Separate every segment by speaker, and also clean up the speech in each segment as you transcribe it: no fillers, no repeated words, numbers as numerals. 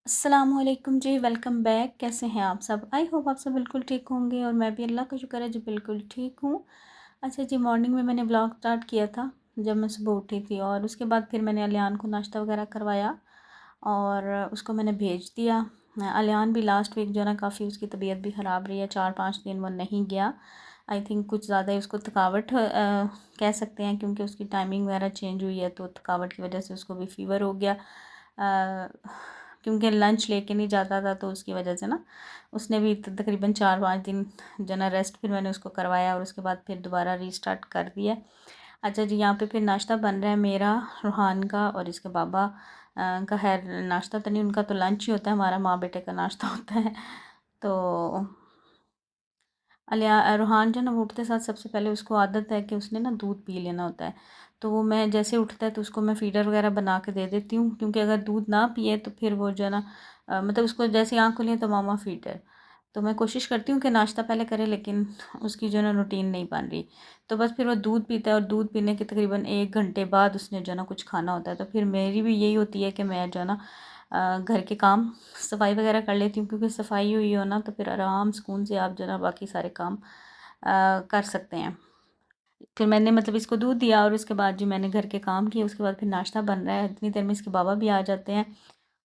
Speaker 1: अस्सलामुअलैकुम जी, welcome back. कैसे हैं आप सब? आई होप आप सब बिल्कुल ठीक होंगे और मैं भी अल्लाह का शुक्र है जी बिल्कुल ठीक हूँ। अच्छा जी, मॉर्निंग में मैंने व्लॉग स्टार्ट किया था जब मैं सुबह उठी थी और उसके बाद फिर मैंने अलियान को नाश्ता वगैरह करवाया और उसको मैंने भेज दिया। अलियान भी लास्ट वीक जो है ना काफ़ी उसकी तबीयत भी ख़राब रही है, 4-5 दिन वो नहीं गया। आई थिंक कुछ ज़्यादा ही उसको थकावट कह सकते हैं, क्योंकि उसकी टाइमिंग वगैरह चेंज हुई है तो थकावट की वजह से उसको भी फ़ीवर हो गया। क्योंकि लंच लेके नहीं जाता था तो उसकी वजह से ना उसने भी तकरीबन 4-5 दिन जना रेस्ट फिर मैंने उसको करवाया और उसके बाद फिर दोबारा रीस्टार्ट कर दिया। अच्छा जी, यहाँ पे फिर नाश्ता बन रहा है मेरा, रूहान का और इसके बाबा का। खैर नाश्ता तो नहीं, उनका तो लंच ही होता है, हमारा माँ बेटे का नाश्ता होता है। तो अलिया रूहान जो ना वो उठते साथ सबसे पहले उसको आदत है कि उसने ना दूध पी लेना होता है। तो वो मैं जैसे उठता है तो उसको मैं फ़ीडर वगैरह बना के दे देती हूँ, क्योंकि अगर दूध ना पिए तो फिर वो जो है ना मतलब उसको जैसे आँख खुली तो मामा फ़ीडर। तो मैं कोशिश करती हूँ कि नाश्ता पहले करे, लेकिन उसकी जो है ना रूटीन नहीं बन रही। तो बस फिर वो दूध पीता है और दूध पीने के तकरीबन 1 घंटे बाद उसने जो है ना कुछ खाना होता है। तो फिर मेरी भी यही होती है कि मैं जो है ना घर के काम सफाई वगैरह कर लेती हूँ, क्योंकि सफाई हुई हो ना तो फिर आराम सुकून से आप जो है ना बाकी सारे काम कर सकते हैं। फिर मैंने मतलब इसको दूध दिया और उसके बाद जो मैंने घर के काम किए, उसके बाद फिर नाश्ता बन रहा है। इतनी देर में इसके बाबा भी आ जाते हैं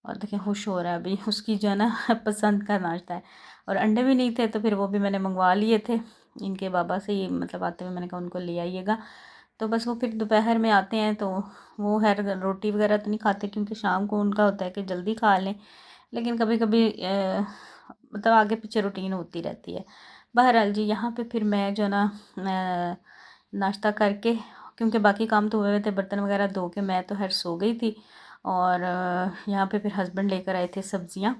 Speaker 1: और देखिए खुश हो रहा है अभी, उसकी जो है ना पसंद का नाश्ता है। और अंडे भी नहीं थे तो फिर वो भी मैंने मंगवा लिए थे इनके बाबा से ही, मतलब आते हुए मैंने कहा उनको ले आइएगा। तो बस वो फिर दोपहर में आते हैं तो वो खैर रोटी वगैरह तो नहीं खाते, क्योंकि शाम को उनका होता है कि जल्दी खा लें, लेकिन कभी कभी मतलब आगे पीछे रूटीन होती रहती है। बहरहाल जी, यहाँ पे फिर मैं जो ना नाश्ता करके, क्योंकि बाकी काम तो हुए हुए थे, बर्तन वगैरह धो के मैं तो खैर सो गई थी। और यहाँ पे फिर हस्बैंड लेकर आए थे सब्जियाँ,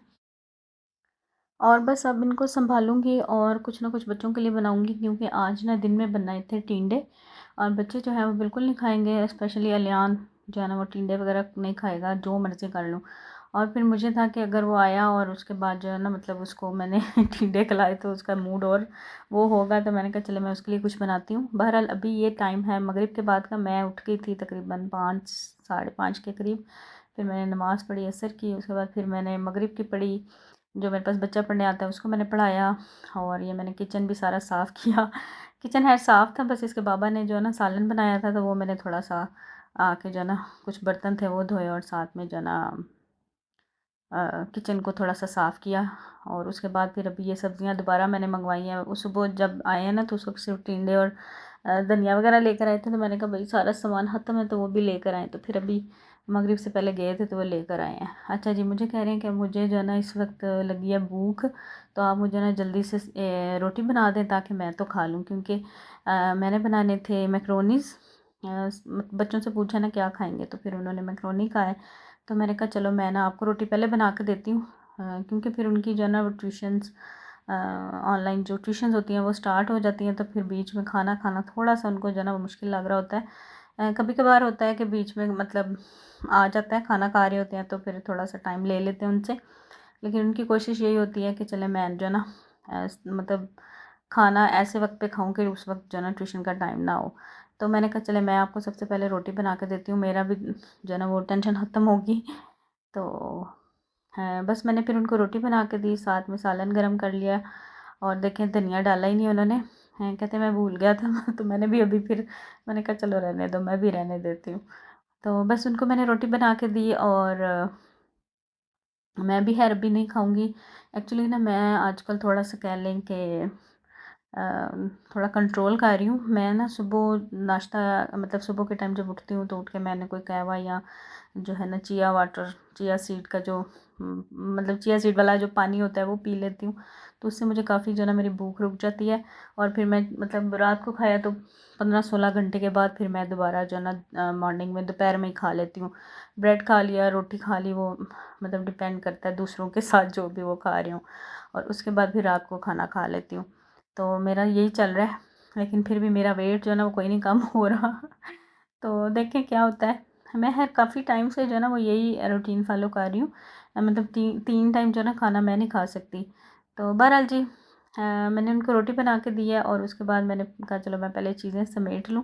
Speaker 1: और बस अब इनको संभालूंगी और कुछ ना कुछ बच्चों के लिए बनाऊंगी, क्योंकि आज ना दिन में बनाए थे टिंडे और बच्चे जो है वो बिल्कुल नहीं खाएंगे, स्पेशली अलियान जो है ना वो टिंडे वगैरह नहीं खाएगा, जो मर्ज़ी कर लूँ। और फिर मुझे था कि अगर वो आया और उसके बाद जो है ना मतलब उसको मैंने टिंडे खिलाए तो उसका मूड और वो होगा, तो मैंने कहा चलो मैं उसके लिए कुछ बनाती हूँ। बहरहाल अभी ये टाइम है मगरिब के बाद का, मैं उठ गई थी तकरीबन 5 साढ़े 5 के करीब। फिर मैंने नमाज़ पढ़ी असर की, उसके बाद फिर मैंने मगरिब की पढ़ी। जो मेरे पास बच्चा पढ़ने आता है उसको मैंने पढ़ाया। और ये मैंने किचन भी सारा साफ़ किया। किचन है साफ़ था, बस इसके बाबा ने जो है ना सालन बनाया था तो वो मैंने थोड़ा सा आके जो है ना कुछ बर्तन थे वो धोए और साथ में जो है ना किचन को थोड़ा सा साफ़ किया। और उसके बाद फिर अभी ये सब्ज़ियाँ दोबारा मैंने मंगवाई हैं। उस सुबह जब आए हैं ना तो उस वक्त सिर्फ टिंडे और धनिया वगैरह लेकर आए थे, तो मैंने कहा भाई सारा सामान ख़त्म है तो वो भी लेकर आए, तो फिर अभी मगरिब से पहले गए थे तो वो लेकर आए हैं। अच्छा जी, मुझे कह रहे हैं कि मुझे जो है ना इस वक्त लगी है भूख, तो आप मुझे ना जल्दी से रोटी बना दें ताकि मैं तो खा लूँ, क्योंकि मैंने बनाने थे मैक्रोनीज़। बच्चों से पूछा ना क्या खाएंगे, तो फिर उन्होंने मैक्रोनी खाए। तो मैंने कहा चलो मैं ना आपको रोटी पहले बना के देती हूँ, क्योंकि फिर उनकी जो है ना वो ट्यूशन्स ऑनलाइन जो ट्यूशन्स होती हैं वो स्टार्ट हो जाती हैं, तो फिर बीच में खाना खाना थोड़ा सा उनको जो है ना वो मुश्किल लग रहा होता है। कभी कभार होता है कि बीच में मतलब आ जाता है, खाना खा रहे होते हैं तो फिर थोड़ा सा टाइम ले लेते हैं उनसे, लेकिन उनकी कोशिश यही होती है कि चले मैं जो है ना मतलब खाना ऐसे वक्त पे खाऊं कि उस वक्त जो है ना ट्यूशन का टाइम ना हो। तो मैंने कहा चले मैं आपको सबसे पहले रोटी बना के देती हूँ, मेरा भी जो है ना वो टेंशन ख़त्म होगी। तो बस मैंने फिर उनको रोटी बना के दी, साथ में सालन गरम कर लिया। और देखें धनिया डाला ही नहीं उन्होंने, कहते मैं भूल गया था तो मैंने भी अभी फिर मैंने कहा चलो रहने दो, मैं भी रहने देती हूँ। तो बस उनको मैंने रोटी बना के दी और मैं भी खैर अभी नहीं खाऊंगी। एक्चुअली ना मैं आजकल थोड़ा सा कह लें कि थोड़ा कंट्रोल कर रही हूँ। मैं ना सुबह नाश्ता मतलब सुबह के टाइम जब उठती हूँ तो उठ के मैंने कोई कहवा या जो है ना चिया वाटर, चिया सीड का जो मतलब चिया सीड वाला जो पानी होता है वो पी लेती हूँ। तो उससे मुझे काफ़ी जो है ना मेरी भूख रुक जाती है। और फिर मैं मतलब रात को खाया तो 15-16 घंटे के बाद फिर मैं दोबारा जो है ना मॉर्निंग में दोपहर में ही खा लेती हूँ। ब्रेड खा लिया, रोटी खा ली, वो मतलब डिपेंड करता है दूसरों के साथ जो भी वो खा रही हूँ। और उसके बाद फिर रात को खाना खा लेती हूँ। तो मेरा यही चल रहा है, लेकिन फिर भी मेरा वेट जो है ना वो कोई नहीं कम हो रहा। तो देखें क्या होता है। मैं हर काफ़ी टाइम से जो है ना वो यही रूटीन फॉलो कर रही हूँ। मतलब तीन टाइम जो है ना खाना मैं नहीं खा सकती। तो बहरहाल जी, मैंने उनको रोटी बना के दी है और उसके बाद मैंने कहा चलो मैं पहले चीज़ें समेट लूँ।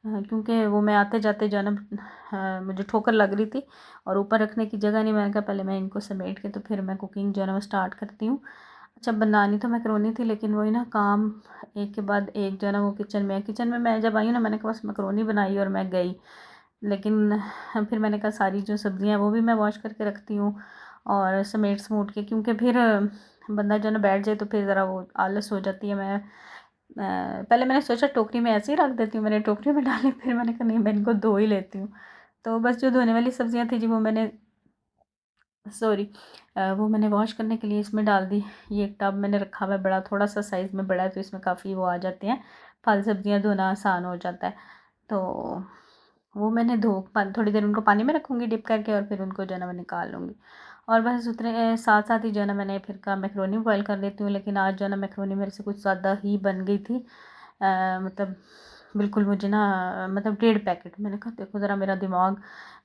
Speaker 1: क्योंकि वो मैं आते जाते जो है ना मुझे ठोकर लग रही थी और ऊपर रखने की जगह नहीं। मैंने कहा पहले मैं इनको समेट के तो फिर मैं कुकिंग जो है ना वो स्टार्ट करती हूँ। अच्छा, बनानी तो मैकरोनी थी, लेकिन वही ना काम एक के बाद एक जो है ना वो किचन में मैं जब आई हूँ ना, मैंने कहा बस मैकरोनी बनाई और मैं गई। लेकिन फिर मैंने कहा सारी जो सब्ज़ियाँ हैं वो भी मैं वॉश करके रखती हूँ और समेट समूट के, क्योंकि फिर बंदा जो है ना बैठ जाए तो फिर ज़रा वो आलस हो जाती है। पहले मैंने सोचा टोकरी में ऐसे ही रख देती हूँ, मैंने टोकरी में डाली, फिर मैंने कहा नहीं, मैं इनको धो ही लेती हूँ। तो बस जो धोने वाली सब्ज़ियाँ थी जी वो मैंने सॉरी वो मैंने वॉश करने के लिए इसमें डाल दी। ये एक टब मैंने रखा हुआ है बड़ा, थोड़ा सा साइज़ में बड़ा है, तो इसमें काफ़ी वो आ जाते हैं, फल सब्ज़ियाँ धोना आसान हो जाता है। तो वो मैंने थोड़ी देर उनको पानी में रखूँगी डिप करके और फिर उनको जो है ना मैं निकाल लूँगी। और बस उतने साथ साथ ही जो है ना मैंने फिर का मैकरोनी बॉयल कर देती हूँ। लेकिन आज जो है ना मैकरोनी मेरे से कुछ ज़्यादा ही बन गई थी। मतलब बिल्कुल मुझे ना मतलब 1.5 पैकेट। मैंने कहा देखो ज़रा मेरा दिमाग,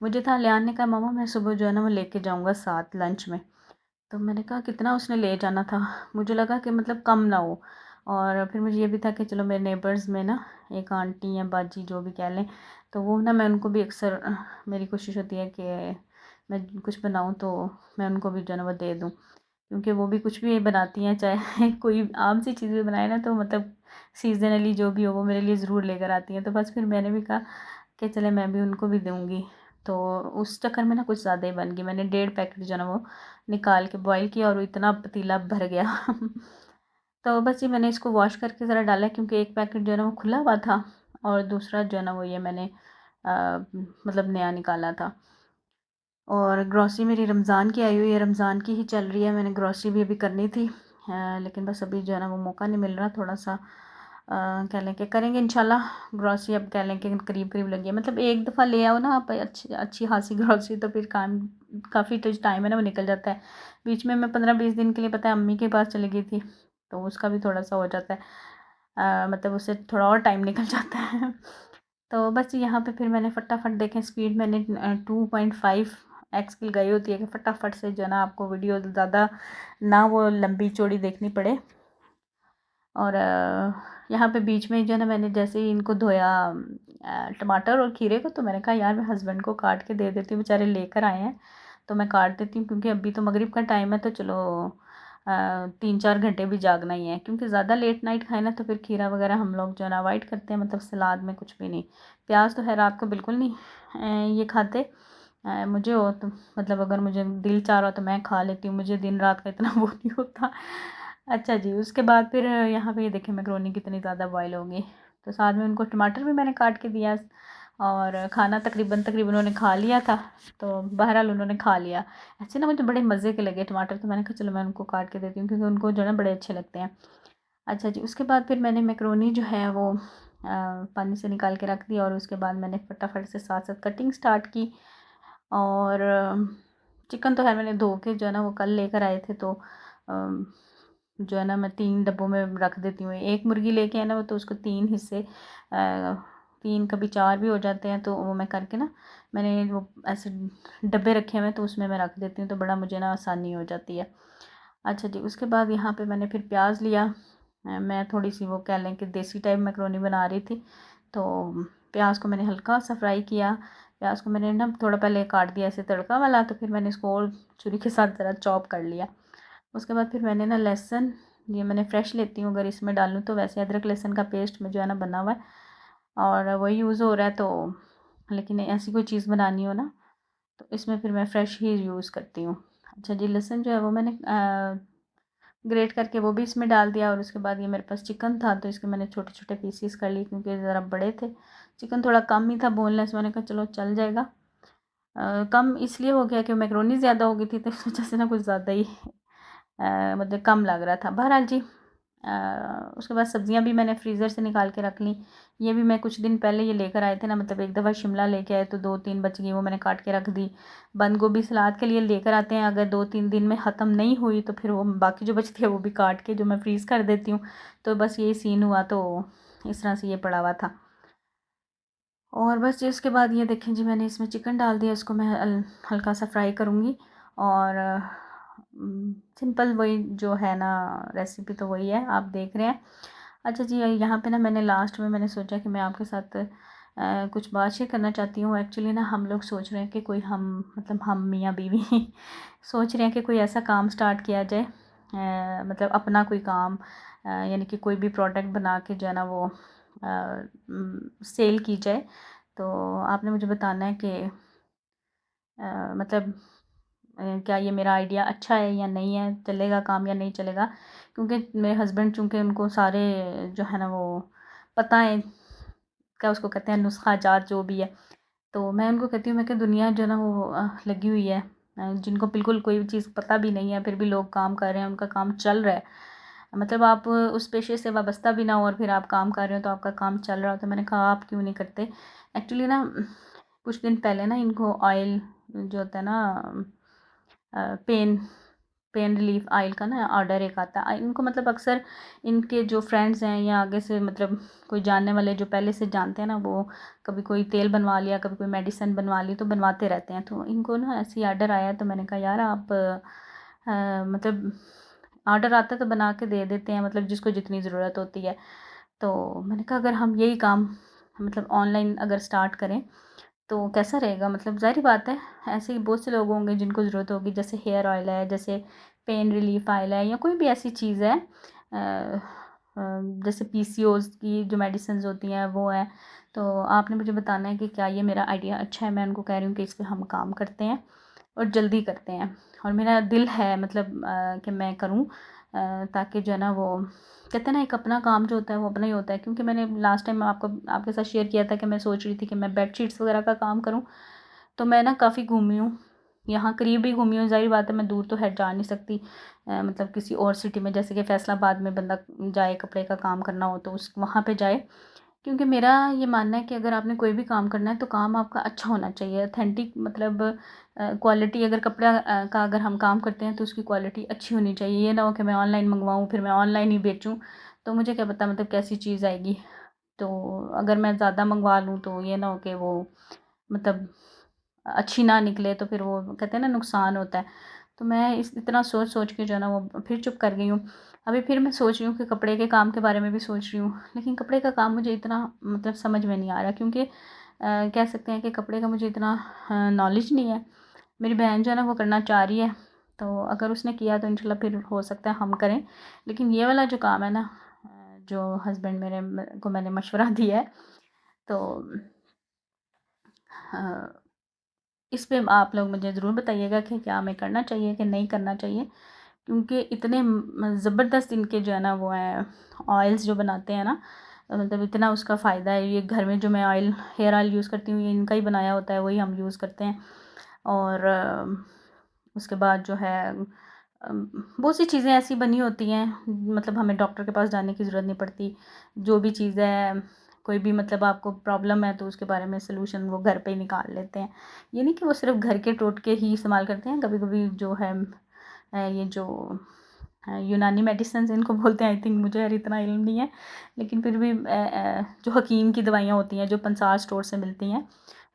Speaker 1: मुझे था लियान ने कहा मम्मा मैं सुबह जो है ना वो लेके जाऊँगा साथ लंच में। तो मैंने कहा कितना उसने ले जाना था, मुझे लगा कि मतलब कम ना हो। और फिर मुझे ये भी था कि चलो मेरे नेबर्स में ना एक आंटी या बाजी जो भी कह लें, तो वो ना मैं उनको भी अक्सर मेरी कोशिश होती है कि मैं कुछ बनाऊँ तो मैं उनको भी जो है ना वो दे दूँ, क्योंकि वो भी कुछ भी बनाती हैं, चाहे कोई आम सी चीज़ भी बनाए ना तो मतलब सीजनली जो भी हो वो मेरे लिए ज़रूर लेकर आती हैं। तो बस फिर मैंने भी कहा कि चले मैं भी उनको भी दूँगी। तो उस चक्कर में ना कुछ ज़्यादा ही बन गई। मैंने 1.5 पैकेट जो है ना वो निकाल के बॉयल किया और वो इतना पतीला भर गया। तो बस ये मैंने इसको वॉश करके ज़रा डाला, क्योंकि एक पैकेट जो है ना वो खुला हुआ था और दूसरा जो है ना वो ये मैंने मतलब नया निकाला था। और ग्रॉसरी मेरी रमज़ान की आई हुई है, रमज़ान की ही चल रही है। मैंने ग्रॉसरी भी अभी करनी थी, लेकिन बस अभी जो है ना वो मौका नहीं मिल रहा। थोड़ा सा कह लें कि करेंगे इंशाल्लाह। ग्रॉसरी अब कह लें कि करीब करीब लगी है, मतलब एक दफ़ा ले आओ ना आप अच्छी अच्छी खासी ग्रॉसरी, तो फिर काम काफ़ी जो टाइम है ना वो निकल जाता है। बीच में मैं 15-20 दिन के लिए पता है अम्मी के पास चली गई थी, तो उसका भी थोड़ा सा हो जाता है, मतलब उससे थोड़ा और टाइम निकल जाता है। तो बस यहाँ पे फिर मैंने फटाफट देखें स्पीड मैंने 2.5x की लगाई होती है कि फटाफट से जो है ना आपको वीडियो ज़्यादा ना वो लंबी चौड़ी देखनी पड़े। और यहाँ पे बीच में जो है ना मैंने जैसे ही इनको धोया टमाटर और खीरे को, तो मैंने कहा यार मैं हस्बैंड को काट के दे देती हूँ, बेचारे लेकर आए हैं तो मैं काट देती हूँ, क्योंकि अभी तो मगरिब का टाइम है, तो चलो 3-4 घंटे भी जागना ही है, क्योंकि ज़्यादा लेट नाइट खाए ना तो फिर खीरा वगैरह हम लोग जो है ना अवॉइड करते हैं, मतलब सलाद में कुछ भी नहीं। प्याज तो है रात को बिल्कुल नहीं ये खाते। मुझे हो तो मतलब अगर मुझे दिल चाह रहा हो तो मैं खा लेती हूँ, मुझे दिन रात का इतना वो नहीं होता। अच्छा जी, उसके बाद फिर यहाँ पे ये देखें मैकरोनी कितनी ज़्यादा बॉयल होगी, तो साथ में उनको टमाटर भी मैंने काट के दिया और खाना तकरीबन तकरीबन उन्होंने खा लिया था। तो बहरहाल उन्होंने खा लिया। ऐसे ना मुझे बड़े मज़े के लगे टमाटर, तो मैंने कहा चलो मैं उनको काट के देती हूँ, क्योंकि उनको जो है ना बड़े अच्छे लगते हैं। अच्छा जी, उसके बाद फिर मैंने मैकरोनी जो है वो पानी से निकाल के रख दी और उसके बाद मैंने फटाफट से साथ साथ कटिंग स्टार्ट की। और चिकन तो है मैंने धो के जो है ना वो कल लेकर आए थे, तो जो है ना मैं 3 डब्बों में रख देती हूँ। एक मुर्गी लेके है ना वो, तो उसको 3 हिस्से 3 कभी 4 भी हो जाते हैं, तो वो मैं करके ना मैंने वो ऐसे डब्बे रखे हुए हैं, तो उसमें मैं रख देती हूँ, तो बड़ा मुझे ना आसानी हो जाती है। अच्छा जी, उसके बाद यहाँ पे मैंने फिर प्याज लिया। मैं थोड़ी सी वो कह लें कि देसी टाइप मैकरोनी बना रही थी, तो प्याज को मैंने हल्का सा फ्राई किया। प्याज को मैंने ना थोड़ा पहले काट दिया ऐसे तड़का वाला, तो फिर मैंने इसको और छुरी के साथ ज़रा चॉप कर लिया। उसके बाद फिर मैंने ना लहसुन, ये मैंने फ्रेश लेती हूँ अगर इसमें डालूँ तो, वैसे अदरक लहसुन का पेस्ट में जो है ना बना हुआ है और वही यूज़ हो रहा है, तो लेकिन ऐसी कोई चीज़ बनानी हो ना तो इसमें फिर मैं फ़्रेश ही यूज़ करती हूँ। अच्छा जी, लहसुन जो है वो मैंने ग्रेट करके वो भी इसमें डाल दिया। और उसके बाद ये मेरे पास चिकन था, तो इसके मैंने छोटे छोटे पीसीस कर लिए, क्योंकि ज़रा बड़े थे। चिकन थोड़ा कम ही था बोनलेस, मैंने कहा चलो चल जाएगा। कम इसलिए हो गया कि मैकरोनी ज़्यादा हो गई थी, तो इस वजह से ना कुछ ज़्यादा ही मतलब कम लग रहा था। बहरहाल जी, उसके बाद सब्ज़ियाँ भी मैंने फ्रीज़र से निकाल के रख ली। ये भी मैं कुछ दिन पहले ये लेकर आए थे ना, मतलब एक दफ़ा शिमला लेके आए तो 2-3 बच गई, वो मैंने काट के रख दी। बंद गोभी सलाद के लिए लेकर आते हैं, अगर 2-3 दिन में ख़त्म नहीं हुई तो फिर वो बाकी जो बचती है वो भी काट के जो मैं फ्रीज़ कर देती हूँ। तो बस यही सीन हुआ, तो इस तरह से ये पड़ा हुआ था। और बस जी उसके बाद ये देखें जी, मैंने इसमें चिकन डाल दिया, इसको मैं हल्का सा फ्राई करूँगी। और सिंपल वही जो है ना रेसिपी, तो वही है आप देख रहे हैं। अच्छा जी, यहाँ पे ना मैंने लास्ट में मैंने सोचा कि मैं आपके साथ कुछ बात शेयर करना चाहती हूँ। एक्चुअली ना हम लोग सोच रहे हैं कि कोई हम मतलब हम मियाँ बीवी सोच रहे हैं कि कोई ऐसा काम स्टार्ट किया जाए, मतलब अपना कोई काम, यानी कि कोई भी प्रोडक्ट बना के जो है ना वो सेल की जाए। तो आपने मुझे बताना है कि मतलब क्या ये मेरा आइडिया अच्छा है या नहीं है, चलेगा काम या नहीं चलेगा। क्योंकि मेरे हस्बैंड चूँकि उनको सारे जो है ना वो पता है, क्या उसको कहते हैं, नुस्खा जात जो भी है। तो मैं उनको कहती हूँ, मैं कि दुनिया जो है ना वो लगी हुई है, जिनको बिल्कुल कोई भी चीज़ पता भी नहीं है फिर भी लोग काम कर रहे हैं, उनका काम चल रहा है। मतलब आप उस पेशे से वाबस्ता भी ना हो और फिर आप काम कर रहे हो तो आपका काम चल रहा हो। तो मैंने कहा आप क्यों नहीं करते। एक्चुअली ना कुछ दिन पहले ना इनको ऑयल जो होता है ना, पेन पेन रिलीफ ऑयल का ना ऑर्डर एक आता है इनको। मतलब अक्सर इनके जो फ्रेंड्स हैं या आगे से मतलब कोई जानने वाले जो पहले से जानते हैं ना, वो कभी कोई तेल बनवा लिया, कभी कोई मेडिसिन बनवा ली, तो बनवाते रहते हैं। तो इनको ना ऐसे ही ऑर्डर आया, तो मैंने कहा यार आप मतलब ऑर्डर आता है तो बना के दे देते हैं, मतलब जिसको जितनी ज़रूरत होती है। तो मैंने कहा अगर हम यही काम मतलब ऑनलाइन अगर स्टार्ट करें तो कैसा रहेगा। मतलब ज़ाहिर बात है ऐसे ही बहुत से लोग होंगे जिनको ज़रूरत होगी, जैसे हेयर ऑयल है, जैसे पेन रिलीफ ऑयल है, या कोई भी ऐसी चीज़ है, जैसे पीसीओएस की जो मेडिसिन होती हैं वो है। तो आपने मुझे बताना है कि क्या ये मेरा आइडिया अच्छा है। मैं उनको कह रही हूँ कि इस पे हम काम करते हैं और जल्दी करते हैं। और मेरा दिल है मतलब कि मैं करूँ, ताकि जो है ना वो कहते हैं ना एक अपना काम जो होता है वो अपना ही होता है। क्योंकि मैंने लास्ट टाइम आपको आपके साथ शेयर किया था कि मैं सोच रही थी कि मैं बेडशीट्स वगैरह का काम करूं। तो मैं ना काफ़ी घूमी हूँ, यहाँ करीब ही घूमी हूँ। ज़ाहिर बात है मैं दूर तो है जा नहीं सकती, मतलब किसी और सिटी में, जैसे कि फैसलाबाद में बंदा जाए कपड़े का काम करना हो तो उस वहाँ पे जाए। क्योंकि मेरा ये मानना है कि अगर आपने कोई भी काम करना है तो काम आपका अच्छा होना चाहिए, ऑथेंटिक, मतलब क्वालिटी। अगर कपड़ा का अगर हम काम करते हैं तो उसकी क्वालिटी अच्छी होनी चाहिए। ये ना हो कि मैं ऑनलाइन मंगवाऊँ फिर मैं ऑनलाइन ही बेचूँ, तो मुझे क्या पता मतलब कैसी चीज़ आएगी। तो अगर मैं ज़्यादा मंगवा लूँ तो ये ना हो कि वो मतलब अच्छी ना निकले, तो फिर वो कहते हैं ना नुकसान होता है। तो मैं इस इतना सोच सोच के जो है ना वो फिर चुप कर गई हूँ। अभी फिर मैं सोच रही हूँ कि कपड़े के काम के बारे में भी सोच रही हूँ, लेकिन कपड़े का काम मुझे इतना मतलब समझ में नहीं आ रहा। क्योंकि कह सकते हैं कि कपड़े का मुझे इतना नॉलेज नहीं है। मेरी बहन जो है ना वो करना चाह रही है, तो अगर उसने किया तो इंशाल्लाह फिर हो सकता है हम करें। लेकिन ये वाला जो काम है ना, जो हस्बैंड को मैंने मशवरा दिया है, तो इस पे आप लोग मुझे ज़रूर बताइएगा कि क्या हमें करना चाहिए कि नहीं करना चाहिए। क्योंकि इतने ज़बरदस्त इनके जो है ना वो हैं ऑयल्स जो बनाते हैं ना, मतलब इतना उसका फ़ायदा है। ये घर में जो मैं ऑयल हेयर ऑयल यूज़ करती हूँ ये इनका ही बनाया होता है, वही हम यूज़ करते हैं। और उसके बाद जो है बहुत सी चीज़ें ऐसी बनी होती हैं, मतलब हमें डॉक्टर के पास जाने की ज़रूरत नहीं पड़ती। जो भी चीज़ है, कोई भी मतलब आपको प्रॉब्लम है तो उसके बारे में सलूशन वो घर पे ही निकाल लेते हैं। ये नहीं कि वो सिर्फ घर के टोटके ही इस्तेमाल करते हैं, कभी कभी जो है ये जो यूनानी मेडिसिन इनको बोलते हैं, आई थिंक, मुझे यार इतना इल्म नहीं है। लेकिन फिर भी जो हकीम की दवाइयाँ होती हैं जो पंसार स्टोर से मिलती हैं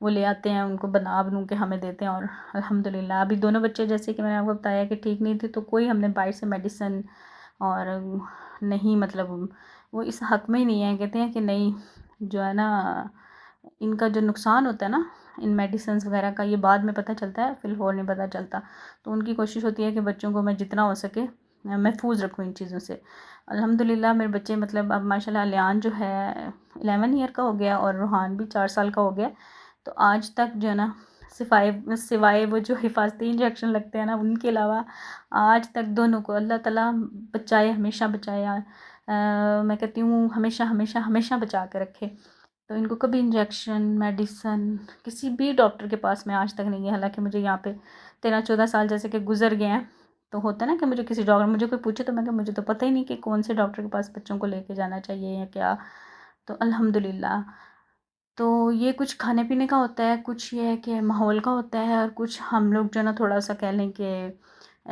Speaker 1: वो ले आते हैं, उनको बना बनू के हमें देते हैं। और अल्हम्दुलिल्लाह अभी दोनों बच्चे, जैसे कि मैंने आपको बताया कि ठीक नहीं थे, तो कोई हमने बाहर से मेडिसिन और नहीं, मतलब वो इस हक़ में ही नहीं है। कहते हैं कि नहीं, जो है ना इनका जो नुकसान होता है ना इन मेडिसिन्स वगैरह का, ये बाद में पता चलता है, फ़िलहौल नहीं पता चलता। तो उनकी कोशिश होती है कि बच्चों को मैं जितना हो सके महफूज़ रखूँ इन चीज़ों से। अल्हम्दुलिल्लाह मेरे बच्चे मतलब अब माशाल्लाह अलियान जो है 11 ईयर का हो गया और रूहान भी 4 साल का हो गया। तो आज तक जो है ना सिवाय सिवाय वो जो हिफाजती इंजेक्शन लगते हैं ना उनके अलावा आज तक दोनों को अल्लाह ताला बचाए, हमेशा बचाया। मैं कहती हूँ हमेशा हमेशा हमेशा बचा के रखे। तो इनको कभी इंजेक्शन मेडिसन किसी भी डॉक्टर के पास मैं आज तक नहीं गई। हालांकि मुझे यहाँ पे 13-14 साल जैसे कि गुजर गए हैं, तो होता है ना कि मुझे किसी डॉक्टर, मुझे कोई पूछे तो मैं कि मुझे तो पता ही नहीं कि कौन से डॉक्टर के पास बच्चों को लेके जाना चाहिए या क्या। तो अल्हम्दुलिल्लाह। तो ये कुछ खाने पीने का होता है, कुछ ये है कि माहौल का होता है, और कुछ हम लोग जो है ना थोड़ा सा कह लें कि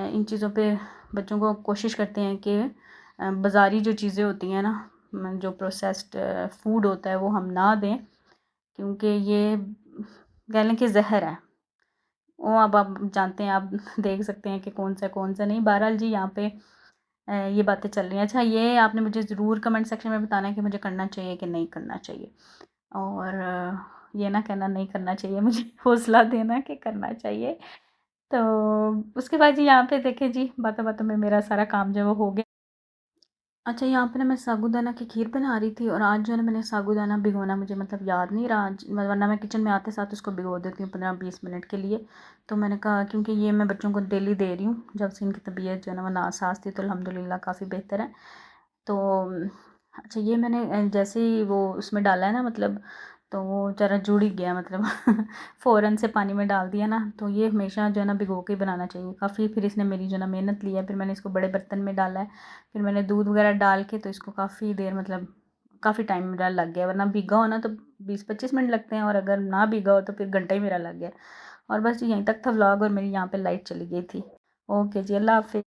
Speaker 1: इन चीज़ों पे बच्चों को कोशिश करते हैं कि बाज़ारी जो चीज़ें होती हैं ना, जो प्रोसेस्ड फूड होता है वो हम ना दें। क्योंकि ये कह लें कि ज़हर है। वो अब आप जानते हैं, आप देख सकते हैं कि कौन सा नहीं। बहरहाल जी यहाँ पे ये बातें चल रही हैं। अच्छा, ये आपने मुझे ज़रूर कमेंट सेक्शन में बताना है कि मुझे करना चाहिए कि नहीं करना चाहिए। और ये ना कहना नहीं करना चाहिए, मुझे हौसला देना कि करना चाहिए। तो उसके बाद जी यहाँ पे देखिए जी, बातों-बातों में मेरा सारा काम जो है वो हो गया। अच्छा, यहाँ पे ना मैं साबूदाना की खीर बना रही थी और आज जो है ना मैंने साबूदाना भिगोना मुझे मतलब याद नहीं रहा आज, वरना मैं किचन में आते साथ उसको भिगो देती हूँ 15-20 मिनट के लिए। तो मैंने कहा क्योंकि ये मैं बच्चों को डेली दे रही हूँ, जब से इनकी तबीयत जो है ना वो नासाज थी, तो अल्हम्दुलिल्लाह काफ़ी बेहतर है। तो अच्छा, ये मैंने जैसे ही वो उसमें डाला है ना, मतलब तो वो ज़रा जुड़ ही गया, मतलब फ़ौरन से पानी में डाल दिया ना, तो ये हमेशा जो है ना भिगो के बनाना चाहिए। काफ़ी फिर इसने मेरी जो है ना मेहनत ली है, फिर मैंने इसको बड़े बर्तन में डाला है, फिर मैंने दूध वगैरह डाल के तो इसको काफ़ी देर, मतलब काफ़ी टाइम मेरा लग गया, वरना भीगा हो ना तो 20-25 मिनट लगते हैं, और अगर ना भीगा हो तो फिर घंटा ही मेरा लग गया। और बस यहीं तक था व्लॉग, और मेरी यहाँ पे लाइट चली गई थी। ओके जी, अल्लाह हाफ़िज़।